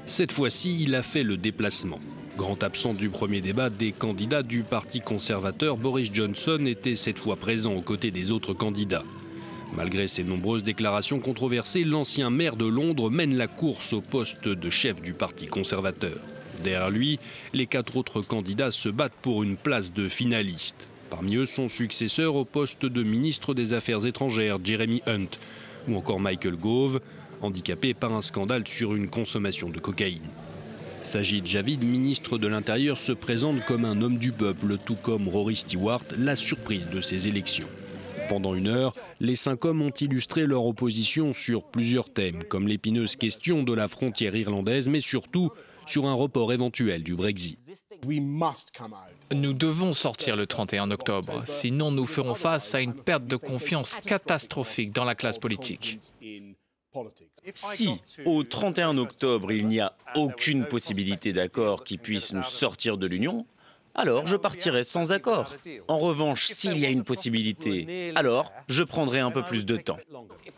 Cette fois-ci, il a fait le déplacement. Grand absent du premier débat des candidats du Parti conservateur, Boris Johnson était cette fois présent aux côtés des autres candidats. Malgré ses nombreuses déclarations controversées, l'ancien maire de Londres mène la course au poste de chef du Parti conservateur. Derrière lui, les 4 autres candidats se battent pour une place de finaliste. Parmi eux, son successeur au poste de ministre des Affaires étrangères, Jeremy Hunt, ou encore Michael Gove, handicapé par un scandale sur une consommation de cocaïne. Sajid Javid, ministre de l'Intérieur, se présente comme un homme du peuple, tout comme Rory Stewart, la surprise de ces élections. Pendant 1 heure, les 5 hommes ont illustré leur opposition sur plusieurs thèmes, comme l'épineuse question de la frontière irlandaise, mais surtout sur un report éventuel du Brexit. Nous devons sortir le 31 octobre, sinon nous ferons face à une perte de confiance catastrophique dans la classe politique. Si, au 31 octobre, il n'y a aucune possibilité d'accord qui puisse nous sortir de l'Union, alors je partirai sans accord. En revanche, s'il y a une possibilité, alors je prendrai un peu plus de temps.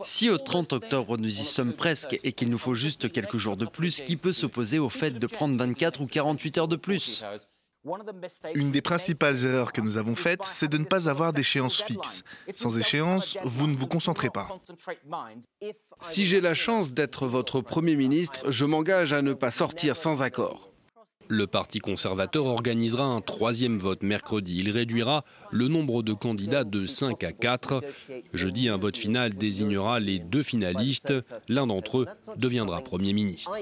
Si au 30 octobre nous y sommes presque et qu'il nous faut juste quelques jours de plus, qui peut s'opposer au fait de prendre 24 ou 48 heures de plus ? Une des principales erreurs que nous avons faites, c'est de ne pas avoir d'échéance fixe. Sans échéance, vous ne vous concentrez pas. Si j'ai la chance d'être votre Premier ministre, je m'engage à ne pas sortir sans accord. Le Parti conservateur organisera un 3e vote mercredi. Il réduira le nombre de candidats de 5 à 4. Jeudi, un vote final désignera les 2 finalistes. L'un d'entre eux deviendra Premier ministre.